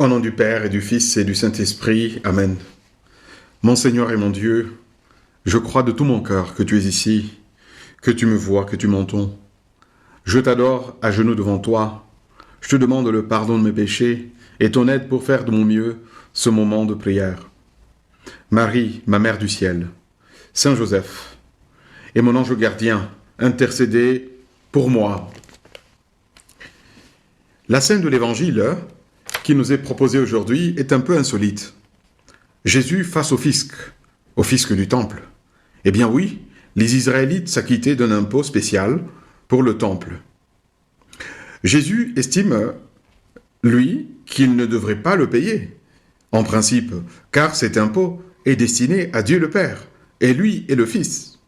Au nom du Père et du Fils et du Saint-Esprit, Amen. Mon Seigneur et mon Dieu, je crois de tout mon cœur que tu es ici, que tu me vois, que tu m'entends. Je t'adore à genoux devant toi. Je te demande le pardon de mes péchés et ton aide pour faire de mon mieux ce moment de prière. Marie, ma Mère du ciel, Saint Joseph et mon ange gardien, intercédez pour moi. La scène de l'Évangile qui nous est proposée aujourd'hui est un peu insolite. Jésus face au fisc du temple. Eh bien oui, les Israélites s'acquittaient d'un impôt spécial pour le temple. Jésus estime, lui, qu'il ne devrait pas le payer, en principe, car cet impôt est destiné à Dieu le Père, et lui est le Fils.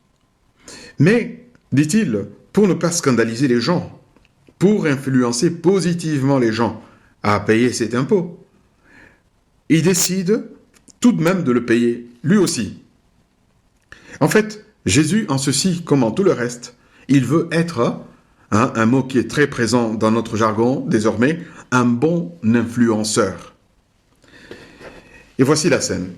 Mais, dit-il, pour ne pas scandaliser les gens, pour influencer positivement les gens à payer cet impôt, il décide tout de même de le payer, lui aussi. En fait, Jésus, en ceci comme en tout le reste, il veut être, un mot qui est très présent dans notre jargon désormais, un bon influenceur. Et voici la scène.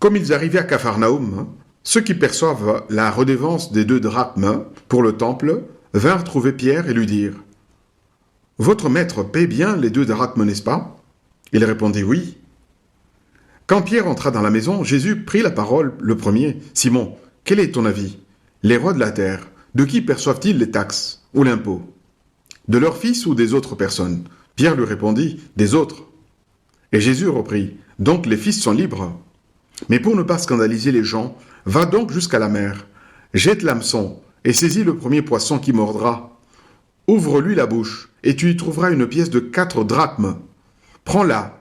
Comme ils arrivaient à Capharnaüm, ceux qui perçoivent la redevance des 2 drachmes pour le temple vinrent trouver Pierre et lui dirent « Votre maître paie bien les 2 drachmes, n'est-ce pas ?» Il répondit « Oui. » Quand Pierre entra dans la maison, Jésus prit la parole le premier. « Simon, quel est ton avis? Les rois de la terre, de qui perçoivent-ils les taxes ou l'impôt? De leurs fils ou des autres personnes ?» Pierre lui répondit « Des autres. » Et Jésus reprit « Donc les fils sont libres. Mais pour ne pas scandaliser les gens, va donc jusqu'à la mer, jette l'hameçon et saisis le premier poisson qui mordra. Ouvre-lui la bouche et tu y trouveras une pièce de 4 drachmes. Prends-la,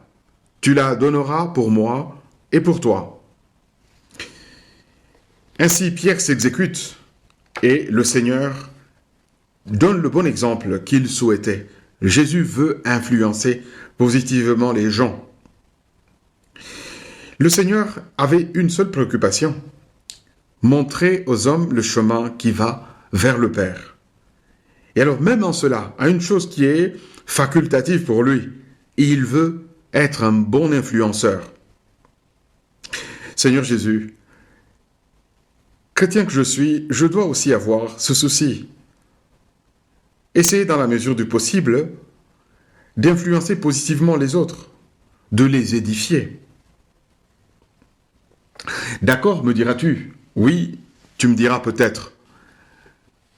tu la donneras pour moi et pour toi. » Ainsi Pierre s'exécute et le Seigneur donne le bon exemple qu'il souhaitait. Jésus veut influencer positivement les gens. Le Seigneur avait une seule préoccupation, montrer aux hommes le chemin qui va vers le Père. Et alors même en cela, à une chose qui est facultative pour lui, il veut être un bon influenceur. Seigneur Jésus, chrétien que je suis, je dois aussi avoir ce souci. Essayer dans la mesure du possible d'influencer positivement les autres, de les édifier. D'accord, me diras-tu? Oui, tu me diras peut-être.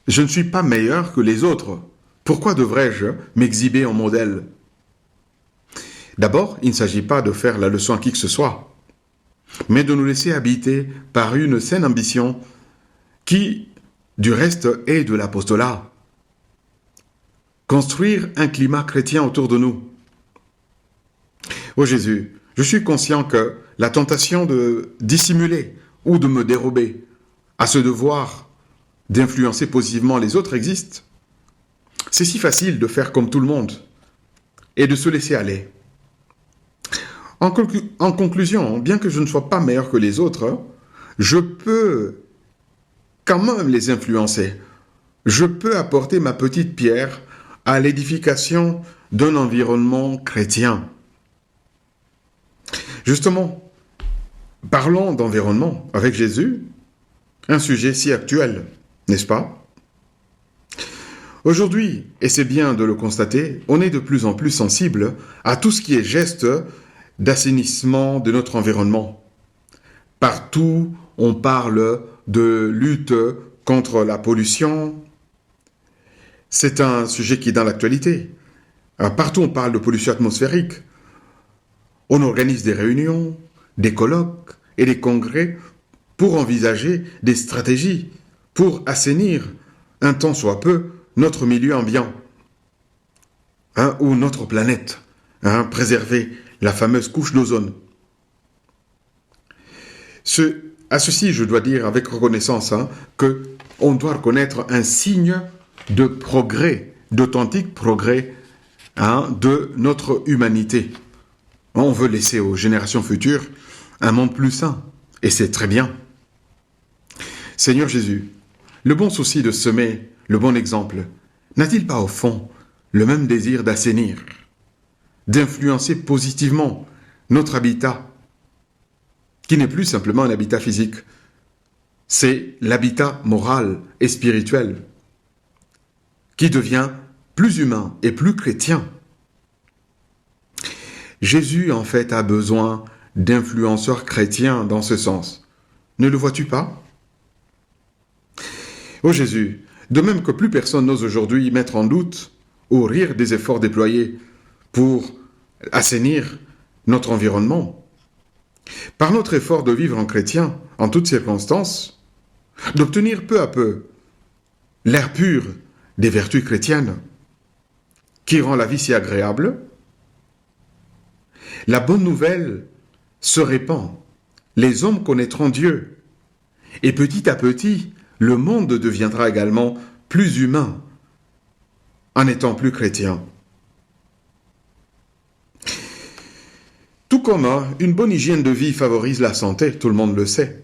Je ne suis pas meilleur que les autres. Pourquoi devrais-je m'exhiber en modèle? D'abord, il ne s'agit pas de faire la leçon à qui que ce soit, mais de nous laisser habiter par une saine ambition qui, du reste, est de l'apostolat. Construire un climat chrétien autour de nous. Ô Jésus, je suis conscient que la tentation de dissimuler ou de me dérober à ce devoir d'influencer positivement les autres existe. C'est si facile de faire comme tout le monde et de se laisser aller. En conclusion, bien que je ne sois pas meilleur que les autres, je peux quand même les influencer. Je peux apporter ma petite pierre à l'édification d'un environnement chrétien. Justement, parlons d'environnement avec Jésus, un sujet si actuel, n'est-ce pas? Aujourd'hui, et c'est bien de le constater, on est de plus en plus sensible à tout ce qui est geste d'assainissement de notre environnement. Partout, on parle de lutte contre la pollution. C'est un sujet qui est dans l'actualité. Partout, on parle de pollution atmosphérique. On organise des réunions, des colloques et des congrès pour envisager des stratégies pour assainir, un tant soit peu, notre milieu ambiant ou notre planète, préserver la fameuse couche d'ozone. À ceci, je dois dire avec reconnaissance que on doit reconnaître un signe de progrès, d'authentique progrès de notre humanité. On veut laisser aux générations futures un monde plus sain, et c'est très bien. Seigneur Jésus, le bon souci de semer le bon exemple n'a-t-il pas au fond le même désir d'assainir, d'influencer positivement notre habitat, qui n'est plus simplement un habitat physique, c'est l'habitat moral et spirituel, qui devient plus humain et plus chrétien. Jésus, en fait, a besoin d'influenceurs chrétiens dans ce sens. Ne le vois-tu pas? Ô Jésus, de même que plus personne n'ose aujourd'hui mettre en doute ou rire des efforts déployés pour assainir notre environnement, par notre effort de vivre en chrétien, en toutes circonstances, d'obtenir peu à peu l'air pur des vertus chrétiennes, qui rend la vie si agréable, la bonne nouvelle se répand, les hommes connaîtront Dieu, et petit à petit, le monde deviendra également plus humain, en étant plus chrétien. Tout comme une bonne hygiène de vie favorise la santé, tout le monde le sait.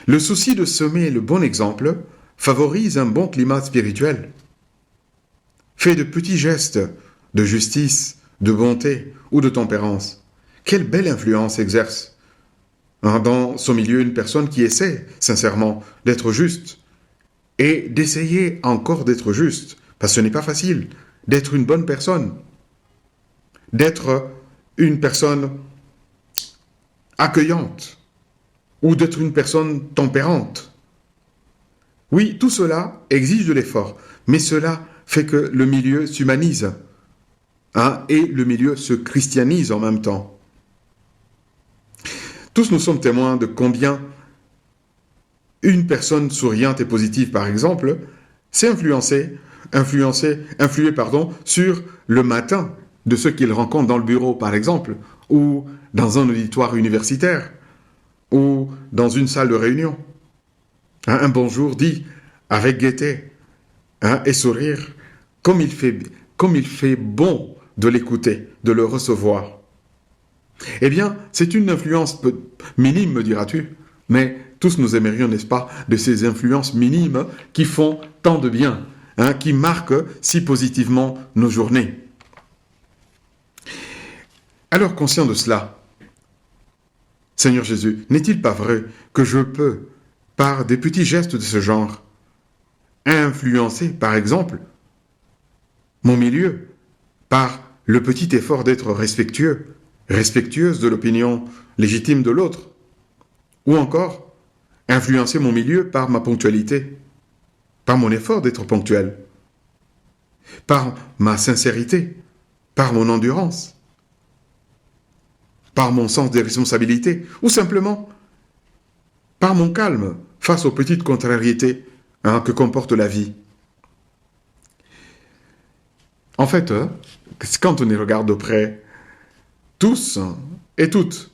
Le souci de semer le bon exemple favorise un bon climat spirituel. Fait de petits gestes de justice, de bonté ou de tempérance. Quelle belle influence exerce dans son milieu une personne qui essaie sincèrement d'être juste et d'essayer encore d'être juste, parce que ce n'est pas facile d'être une bonne personne, d'être une personne accueillante ou d'être une personne tempérante. Oui, tout cela exige de l'effort, mais cela fait que le milieu s'humanise et le milieu se christianise en même temps. Tous nous sommes témoins de combien une personne souriante et positive, par exemple, s'est influée sur le matin de ceux qu'il rencontre dans le bureau, par exemple, ou dans un auditoire universitaire, ou dans une salle de réunion. Un bonjour dit avec gaieté et sourire, comme il fait bon de l'écouter, de le recevoir. Eh bien, c'est une influence minime, me diras-tu, mais tous nous aimerions, n'est-ce pas, de ces influences minimes qui font tant de bien, qui marquent si positivement nos journées. Alors, conscient de cela, Seigneur Jésus, n'est-il pas vrai que je peux, par des petits gestes de ce genre, influencer, par exemple, mon milieu, par le petit effort d'être respectueuse de l'opinion légitime de l'autre, ou encore influencer mon milieu par ma ponctualité, par mon effort d'être ponctuel, par ma sincérité, par mon endurance, par mon sens des responsabilités, ou simplement par mon calme face aux petites contrariétés que comporte la vie. En fait, quand on y regarde de près, tous et toutes,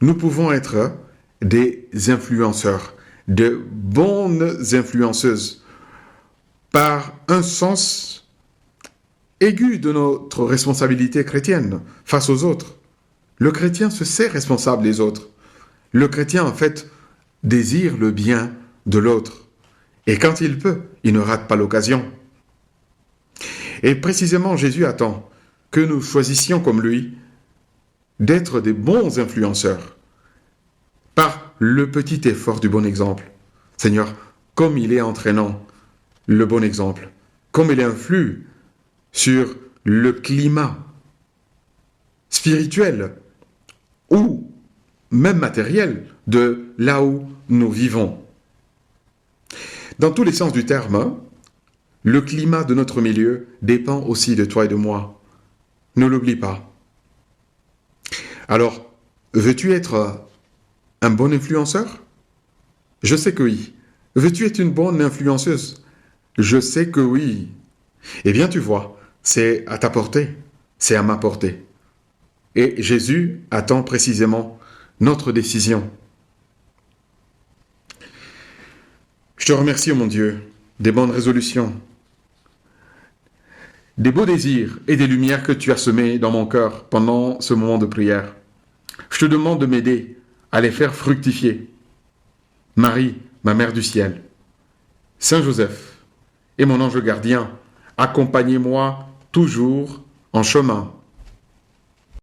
nous pouvons être des influenceurs, de bonnes influenceuses, par un sens aigu de notre responsabilité chrétienne face aux autres. Le chrétien se sait responsable des autres. Le chrétien, en fait, désire le bien de l'autre. Et quand il peut, il ne rate pas l'occasion. Et précisément, Jésus attend que nous choisissions comme lui d'être des bons influenceurs par le petit effort du bon exemple. Seigneur, comme il est entraînant, le bon exemple, comme il influe sur le climat spirituel ou même matériel de là où nous vivons. Dans tous les sens du terme, le climat de notre milieu dépend aussi de toi et de moi. Ne l'oublie pas. Alors, veux-tu être un bon influenceur? Je sais que oui. Veux-tu être une bonne influenceuse? Je sais que oui. Eh bien, tu vois, c'est à ta portée, c'est à ma portée. Et Jésus attend précisément notre décision. Je te remercie, mon Dieu, des bonnes résolutions, des beaux désirs et des lumières que tu as semées dans mon cœur pendant ce moment de prière. Je te demande de m'aider à les faire fructifier. Marie, ma Mère du ciel, Saint Joseph et mon ange gardien, accompagnez-moi toujours en chemin.